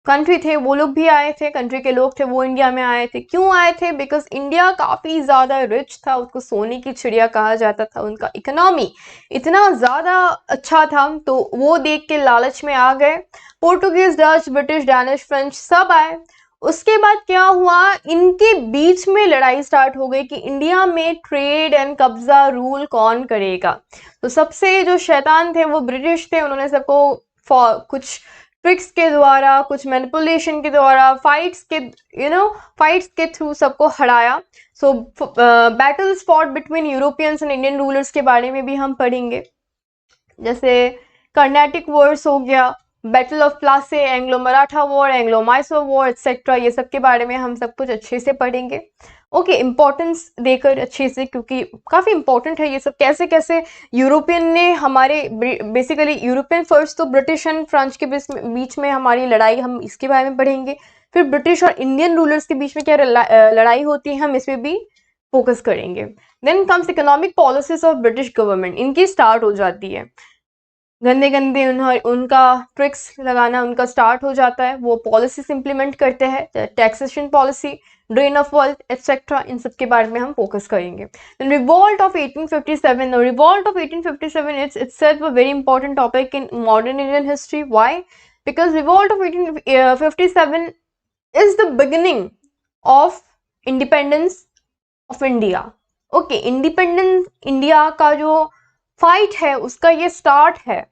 कंट्री थे, वो लोग भी आए थे, कंट्री के लोग थे वो इंडिया में आए थे। क्यों आए थे, बिकॉज इंडिया काफ़ी ज़्यादा रिच था, उसको सोने की चिड़िया कहा जाता था, उनका इकोनॉमी इतना ज़्यादा अच्छा था, तो वो देख के लालच में आ गए। Portuguese, Dutch, British, Danish, French सब आए। उसके बाद क्या हुआ, इनके बीच में लड़ाई स्टार्ट हो गई कि इंडिया में ट्रेड एंड कब्जा रूल कौन करेगा। तो सबसे जो शैतान थे वो ब्रिटिश थे, उन्होंने सबको कुछ ट्रिक्स के द्वारा, कुछ मैनिपुलेशन के द्वारा, फाइट्स के थ्रू सबको हराया। So battles fought between Europeans and Indian rulers के बारे में भी हम पढ़ेंगे, जैसे कर्नाटिक वॉर्स हो गया, battle of Plassey, Anglo Maratha war, Anglo Mysore war etcetera, ये सब के बारे में हम सब कुछ अच्छे से पढ़ेंगे। ओके, इम्पोर्टेंस देकर अच्छे से, क्योंकि काफ़ी इंपॉर्टेंट है ये सब, कैसे कैसे यूरोपियन ने हमारे, बेसिकली यूरोपियन फर्स्ट तो ब्रिटिश एंड फ्रेंच के बीच में हमारी लड़ाई, हम इसके बारे में पढ़ेंगे। फिर ब्रिटिश और इंडियन रूलर्स के बीच में क्या लड़ाई होती है, हम इस पर भी फोकस करेंगे। Then comes economic policies of British government, इनकी स्टार्ट हो जाती है, गंदे गंदे उनका ट्रिक्स लगाना उनका स्टार्ट हो जाता है, वो पॉलिसीज इंप्लीमेंट करते हैं, taxation policy, drain of wealth etcetera, इन सब के बारे में हम फोकस करेंगे। Revolt of 1857, revolt of 1857 it's itself a very important topic in modern Indian history. Why? Because revolt of 1857 is the beginning of independence of India. Okay, independence India का जो fight है उसका ये स्टार्ट है,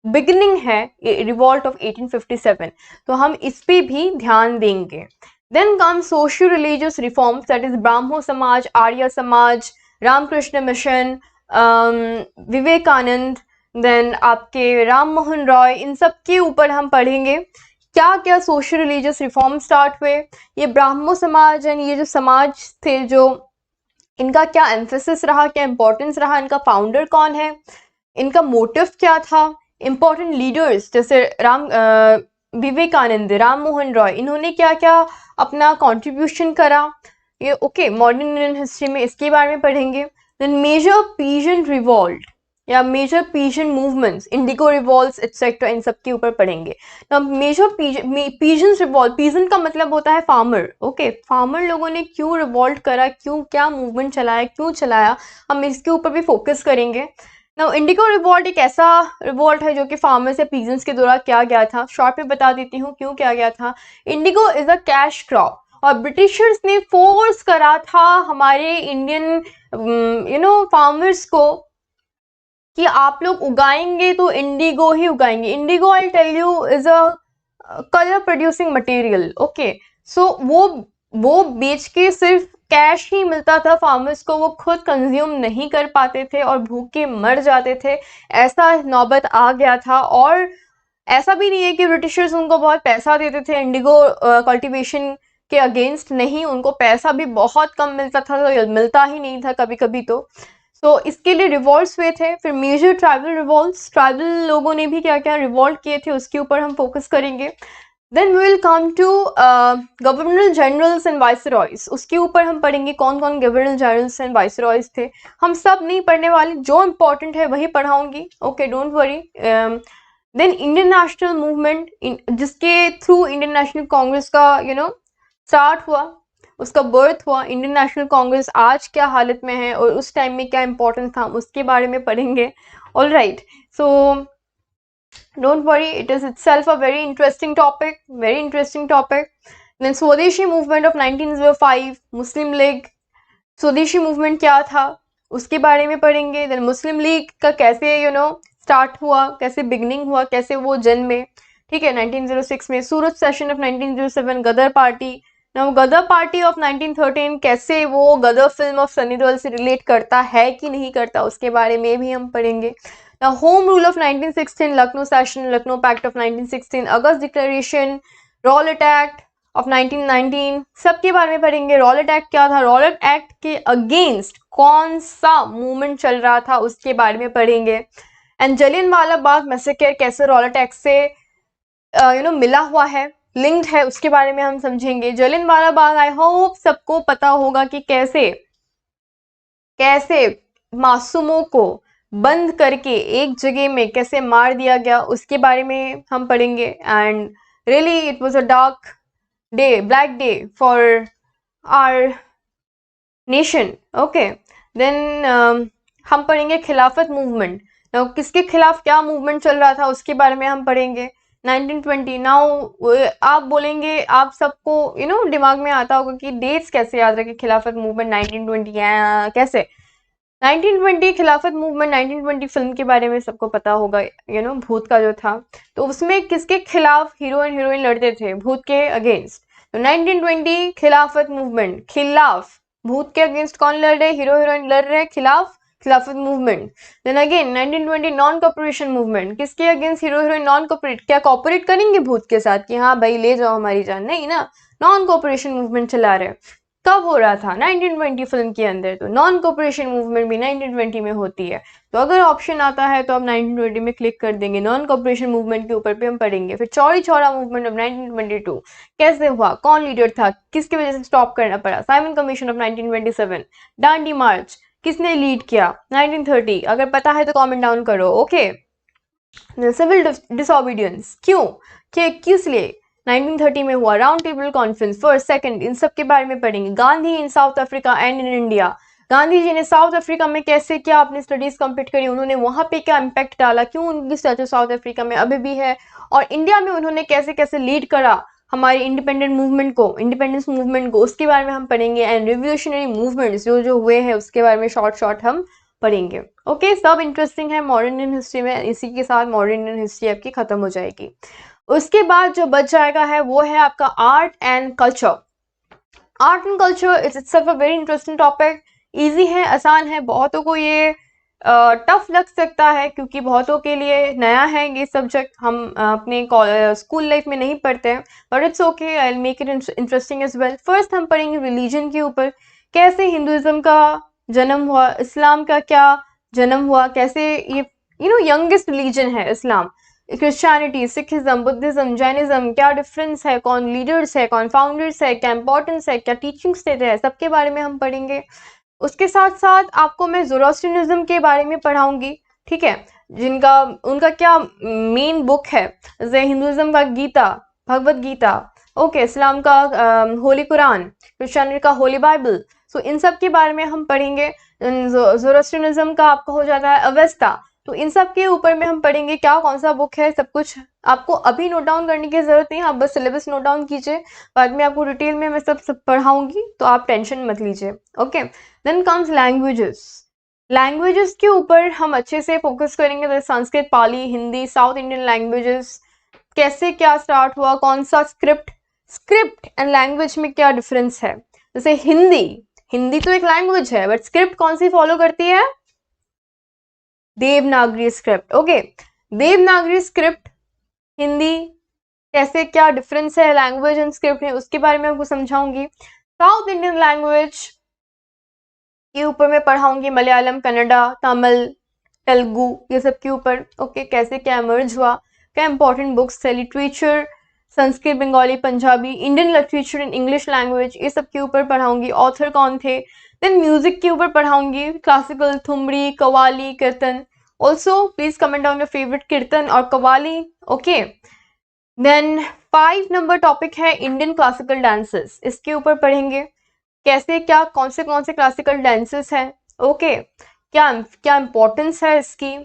beginning है revolt of 1857, तो हम इस पे भी ध्यान देंगे। Then come socio religious reforms, that is Brahmo Samaj, Arya समाज, रामकृष्ण मिशन, विवेकानंद, देन आपके राम मोहन रॉय, इन सब के ऊपर हम पढ़ेंगे क्या क्या सोशियो रिलीजियस रिफॉर्म स्टार्ट हुए। ये ब्राह्मो समाज एंड ये जो समाज थे, जो इनका क्या एम्फेसिस रहा, क्या इंपॉर्टेंस रहा, इनका फाउंडर कौन है, इनका मोटिव क्या था, इंपॉर्टेंट लीडर्स जैसे विवेकानंद, राम मोहन रॉय, इन्होंने क्या क्या अपना कंट्रीब्यूशन करा, ये ओके मॉडर्न इंडियन हिस्ट्री में इसके बारे में पढ़ेंगे। देन मेजर पीजन रिवॉल्ट या major peasant movements, indigo revolts etcetera, इन सब के ऊपर पढ़ेंगे। मेजर पीजन रिवॉल्ट, पीजन का मतलब होता है फार्मर। ओके, फार्मर लोगों ने क्यों रिवॉल्ट करा, क्यों, क्या मूवमेंट चलाया, क्यों चलाया, हम इसके ऊपर भी फोकस करेंगे। नाउ इंडिगो रिवॉल्ट एक ऐसा रिवॉल्ट है जो कि फार्मर्स या पीजेंट्स के द्वारा किया गया था। शॉर्ट में बता देती हूँ क्यों किया गया था। Indigo is a cash crop और ब्रिटिशर्स ने फोर्स करा था हमारे इंडियन फार्मर्स को कि आप लोग उगाएंगे तो इंडिगो ही उगाएंगे। Indigo I tell you is a colour producing material. Okay, so वो बेच के सिर्फ कैश ही मिलता था फार्मर्स को, वो खुद कंज्यूम नहीं कर पाते थे और भूखे मर जाते थे, ऐसा नौबत आ गया था। और ऐसा भी नहीं है कि ब्रिटिशर्स उनको बहुत पैसा देते थे इंडिगो कल्टीवेशन के अगेंस्ट, नहीं, उनको पैसा भी बहुत कम मिलता था, तो मिलता ही नहीं था कभी कभी। तो इसके लिए रिवॉल्ट्स हुए थे। फिर मेजर ट्राइबल रिवॉल्ट्स, ट्राइबल लोगों ने भी क्या क्या रिवॉल्ट किए थे उसके ऊपर हम फोकस करेंगे। Then we will come to governor generals and viceroys, उसके ऊपर हम पढ़ेंगे कौन कौन गवर्नर जनरल्स एंड वाइसरॉयज थे। हम सब नहीं पढ़ने वाले, जो इंपॉर्टेंट है वही पढ़ाऊंगी। Okay, don't worry. Then Indian national movement, जिसके थ्रू इंडियन नेशनल कांग्रेस का स्टार्ट हुआ, उसका बर्थ हुआ। इंडियन नेशनल कांग्रेस आज क्या हालत में है और उस टाइम में क्या इंपॉर्टेंस था, उसके बारे में पढ़ेंगे। All right, so don't worry, it is itself a very interesting topic, very interesting topic. Then Swadeshi movement of 1905, Muslim League, Swadeshi movement क्या था उसके बारे में पढ़ेंगे। देन मुस्लिम लीग का कैसे स्टार्ट हुआ, कैसे बिगनिंग हुआ, कैसे वो जन्मे, ठीक है, 1906 में। Surat session of 1907, Ghadar party. Now Ghadar party of 1913, कैसे वो गदर फिल्म ऑफ सनी देओल से रिलेट करता है कि नहीं करता, उसके बारे में भी हम पढ़ेंगे। Now home rule of 1916, Lucknow session, Lucknow pact of 1916, August declaration, Rowlatt act of 1919, सबके बारे में पढ़ेंगे। रॉलेट एक्ट क्या था, रॉलेट एक्ट के अगेंस्ट कौन सा मूवमेंट चल रहा था, उसके बारे में पढ़ेंगे। एंड जलियनवाला बाग मैसेकर कैसे रॉलेट एक्ट से मिला हुआ है, लिंक्ड है, उसके बारे में हम समझेंगे। जलियनवाला बाग, आई होप सबको पता होगा कि कैसे कैसे मासूमों को बंद करके एक जगह में कैसे मार दिया गया, उसके बारे में हम पढ़ेंगे। And really it was a dark day, black day for our nation. Okay, देन हम पढ़ेंगे खिलाफत मूवमेंट। नाउ किसके खिलाफ क्या मूवमेंट चल रहा था उसके बारे में हम पढ़ेंगे। 1920, नाउ आप बोलेंगे, आप सबको दिमाग में आता होगा कि डेट्स कैसे याद रखे, खिलाफत मूवमेंट 1920 कैसे। 1920 खिलाफत मूवमेंट, 1920 फिल्म के बारे में सबको पता होगा, भूत का जो था, तो उसमें किसके खिलाफ हीरो एंड हीरोइन लड़ते थे, भूत के अगेंस्ट। तो 1920 खिलाफत मूवमेंट, खिलाफ, भूत के अगेंस्ट कौन लड़ रहे, हीरो हीरोइन लड़ रहे, खिलाफ Khilafat movement. Then again 1920 non cooperation movement, किसके against hero heroine non cooperate, क्या कॉपरेट करेंगे भूत के साथ कि हाँ भाई ले जाओ हमारी जान, नहीं ना, नॉन कॉपरेशन मूवमेंट चला रहे। कब हो रहा था? 1920 फिल्म के अंदर। तो नॉन कॉपरेशन मूवमेंट भी 1920 में होती है। तो अगर ऑप्शन आता है तो आप 1920 में क्लिक कर देंगे, नॉन कॉपरेशन मूवमेंट के ऊपर पे हम पढ़ेंगे। फिर चौड़ी चौड़ा मूवमेंट ऑफ 1922 कैसे हुआ, कौन लीडर था, किसकी वजह से स्टॉप करना पड़ा, Simon commission of 1927, Dandi march किसने लीड किया 1930, अगर पता है तो कमेंट डाउन करो। ओके, सिविल डिसोबीडियंस क्यों, किस लिए 1930 में हुआ, round table conference first second, इन सब के बारे में पढ़ेंगे। Gandhi in South Africa and in India, Gandhi ji ने साउथ अफ्रीका में कैसे क्या अपनी स्टडीज कंप्लीट करी, उन्होंने वहां पे क्या इम्पैक्ट डाला, क्यों उनकी स्टैचू साउथ अफ्रीका में अभी भी है, और इंडिया में उन्होंने कैसे कैसे लीड करा हमारे इंडिपेंडेंट मूवमेंट को, इंडिपेंडेंस मूवमेंट को, उसके बारे में हम पढ़ेंगे। एंड रिवोल्यूशनरी मूवमेंट्स जो जो हुए हैं उसके बारे में शॉर्ट शॉर्ट हम पढ़ेंगे। ओके, सब इंटरेस्टिंग है मॉडर्न इंडियन हिस्ट्री में। इसी के साथ मॉडर्न इंडियन हिस्ट्री आपकी खत्म हो जाएगी। उसके बाद जो बच जाएगा है वो है आपका art and culture. Art and culture it's itself a very interesting topic. Easy है, आसान है, बहुतों को ये टफ लग सकता है क्योंकि बहुतों के लिए नया है ये सब्जेक्ट, हम अपने स्कूल लाइफ में नहीं पढ़ते हैं, but it's okay, I will make it interesting as well. First हम पढ़ेंगे रिलीजन के ऊपर, कैसे हिंदुइज्म का जन्म हुआ, इस्लाम का क्या जन्म हुआ, कैसे ये यंगेस्ट रिलीजन है इस्लाम, क्रिश्चियनिटी, सिखिज्म, बुद्धिज्म, जैनिज्म, क्या डिफरेंस है, कौन लीडर्स है, कौन फाउंडर्स है, क्या इंपॉर्टेंस है, क्या टीचिंग्स देते हैं, सबके बारे में हम पढ़ेंगे। उसके साथ साथ आपको मैं ज़ोरोस्ट्रियनिज्म के बारे में पढ़ाऊंगी, ठीक है, जिनका उनका क्या मेन बुक है, जैसे हिंदुइज्म का गीता, भगवत गीता, ओके, इस्लाम का होली कुरान, क्रिश्चियनिटी का होली बाइबल। सो इन सब के बारे में हम पढ़ेंगे। ज़ोरोस्ट्रियनिज्म का आपका हो जाता है अवेस्ता। तो इन सब के ऊपर में हम पढ़ेंगे क्या कौन सा बुक है, सब कुछ आपको अभी नोट डाउन करने की जरूरत नहीं है, आप बस सिलेबस नोट डाउन कीजिए, बाद में आपको डिटेल में मैं सब पढ़ाऊंगी, तो आप टेंशन मत लीजिए। Okay, then comes languages. Languages के ऊपर हम अच्छे से फोकस करेंगे, जैसे Sanskrit, Pali, Hindi, south Indian languages, कैसे क्या स्टार्ट हुआ, कौन सा स्क्रिप्ट एंड लैंग्वेज में क्या डिफरेंस है। जैसे हिंदी, हिंदी तो एक लैंग्वेज है बट स्क्रिप्ट कौन सी फॉलो करती है, Devanagari script. Okay, Devanagari script, Hindi, कैसे क्या डिफरेंस है लैंग्वेज एंड स्क्रिप्ट में, उसके बारे में आपको समझाऊंगी। साउथ इंडियन लैंग्वेज के ऊपर मैं पढ़ाऊंगी, मलयालम, कन्नडा, तमिल, तेलुगु, ये सब के ऊपर। ओके, कैसे क्या इमर्ज हुआ, क्या इंपॉर्टेंट बुक्स है, literature, Sanskrit, Bengali, Punjabi, Indian literature in English language, ये सब के ऊपर पढ़ाऊंगी, ऑथर कौन थे। देन म्यूजिक के ऊपर पढ़ाऊंगी, classical, thumri, qawwali, kirtan. Also please comment down your favourite kirtan और qawwali. Okay, then 5 number topic है इंडियन क्लासिकल डांसेस, इसके ऊपर पढ़ेंगे, कैसे क्या कौन से क्लासिकल डांसेस हैं। ओके, क्या क्या इम्पोर्टेंस है इसकी,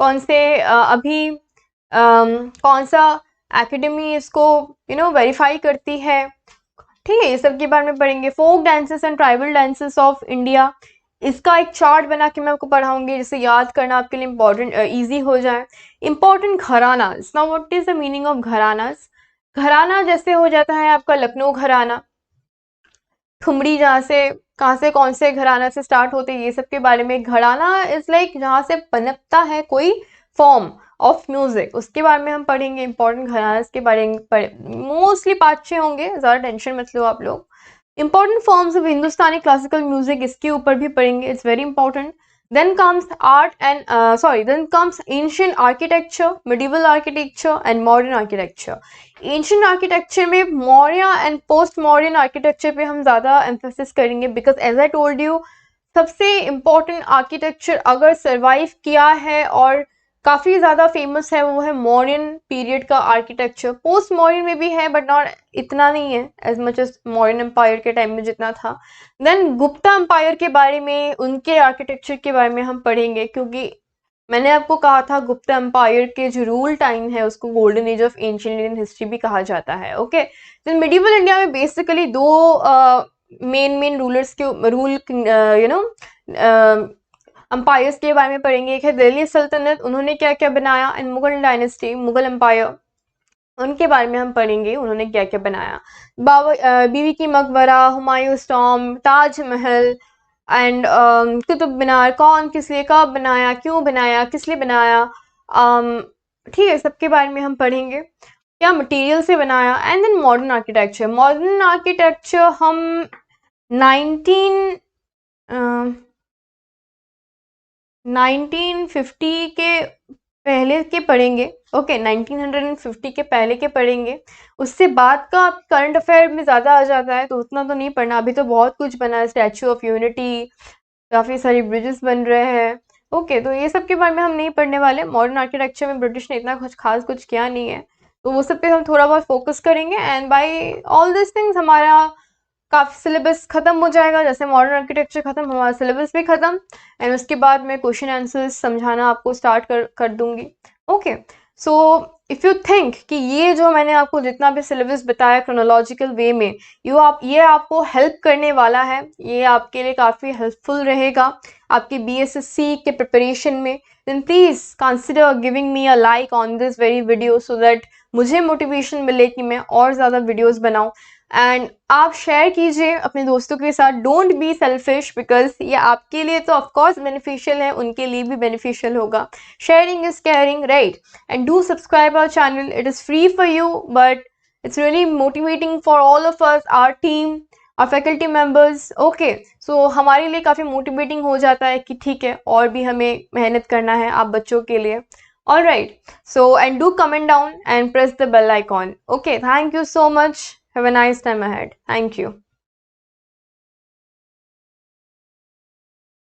कौन से अभी कौन सा एकेडमी इसको वेरीफाई करती है, ठीक है, ये सब के बारे में पढ़ेंगे। Folk dances and tribal dances of India, इसका एक चार्ट बना के मैं आपको पढ़ाऊंगी जिससे याद करना आपके लिए इम्पोर्टेंट इजी हो जाए। Important gharanas, now what is the meaning of gharanas. घराना जैसे हो जाता है आपका लखनऊ घराना, ठुमरी जहाँ से कहाँ से कौन से घराना से स्टार्ट होते हैं, ये सब के बारे में। घराना इज लाइक जहाँ से पनपता है कोई फॉर्म ऑफ म्यूजिक, उसके बारे में हम पढ़ेंगे। इंपॉर्टेंट घराना के बारे में मोस्टली 5-6 होंगे, ज़्यादा टेंशन मत लो आप लोग। Important forms of Hindustani classical music, इसके ऊपर भी पढ़ेंगे, it's very important. then comes then comes ancient architecture, medieval architecture and modern architecture. Ancient architecture में Maurya and post modern architecture पे हम ज़्यादा एम्फेसिस करेंगे, because as I told you सबसे इम्पॉर्टेंट आर्किटेक्चर अगर सर्वाइव किया है और काफ़ी ज़्यादा फेमस है वो है मॉडर्न पीरियड का आर्किटेक्चर। पोस्ट मॉडर्न में भी है बट नॉट इतना नहीं है as much as modern empire के टाइम में जितना था। देन गुप्ता एम्पायर के बारे में, उनके आर्किटेक्चर के बारे में हम पढ़ेंगे, क्योंकि मैंने आपको कहा था गुप्ता एम्पायर के जो रूल टाइम है उसको golden age of ancient Indian history भी कहा जाता है। ओके, देन मिडिवल इंडिया में बेसिकली 2 मेन रूलर्स के रूल एम्पायर्स के बारे में पढ़ेंगे। एक है दिल्ली सल्तनत, उन्होंने क्या क्या बनाया, and Mughal dynasty, Mughal empire, उनके बारे में हम पढ़ेंगे, उन्होंने क्या क्या बनाया। बीवी की मकबरा, हुमायूं टॉम्ब, ताजमहल, एंड कुतुब मीनार कौन किस लिए कब बनाया, क्यों बनाया, किस लिए बनाया, ठीक है, सबके बारे में हम पढ़ेंगे, क्या मटेरियल से बनाया। And then modern architecture. Modern architecture हम 1950 के पहले के पढ़ेंगे। ओके 1950 के पहले के पढ़ेंगे। उससे बाद का करंट अफेयर में ज़्यादा आ जाता है तो उतना तो नहीं पढ़ना। अभी तो बहुत कुछ बना है, स्टैचू ऑफ यूनिटी, काफ़ी सारी ब्रिजेस बन रहे हैं। ओके तो ये सब के बारे में हम नहीं पढ़ने वाले। मॉडर्न आर्किटेक्चर में ब्रिटिश ने इतना कुछ खास कुछ किया नहीं है, तो वो सब पे हम थोड़ा बहुत फोकस करेंगे। And by all this things हमारा काफ़ी सिलेबस ख़त्म हो जाएगा। जैसे मॉडर्न आर्किटेक्चर ख़त्म, हमारा सिलेबस भी ख़त्म। एंड उसके बाद मैं क्वेश्चन आंसर्स समझाना आपको स्टार्ट कर दूंगी। Okay so if you think कि ये जो मैंने आपको जितना भी सिलेबस बताया क्रोनोलॉजिकल वे में, ये आपको हेल्प करने वाला है, ये आपके लिए काफ़ी हेल्पफुल रहेगा आपकी BSSC के प्रिपरेशन में, then please consider giving me a like on this very video so that मुझे मोटिवेशन मिले कि मैं और ज़्यादा वीडियोस बनाऊं। एंड आप शेयर कीजिए अपने दोस्तों के साथ। डोंट बी सेल्फिश, बिकॉज ये आपके लिए तो ऑफकोर्स बेनिफिशियल है, उनके लिए भी बेनिफिशियल होगा। Sharing is caring, right? And do subscribe our channel, it is free for you but it's really motivating for all of us, our team, our faculty members. Okay, so हमारे लिए काफ़ी motivating हो जाता है कि ठीक है और भी हमें मेहनत करना है आप बच्चों के लिए। All right, so and do comment down and press the bell icon. Okay, thank you so much. Have a nice time ahead. Thank you.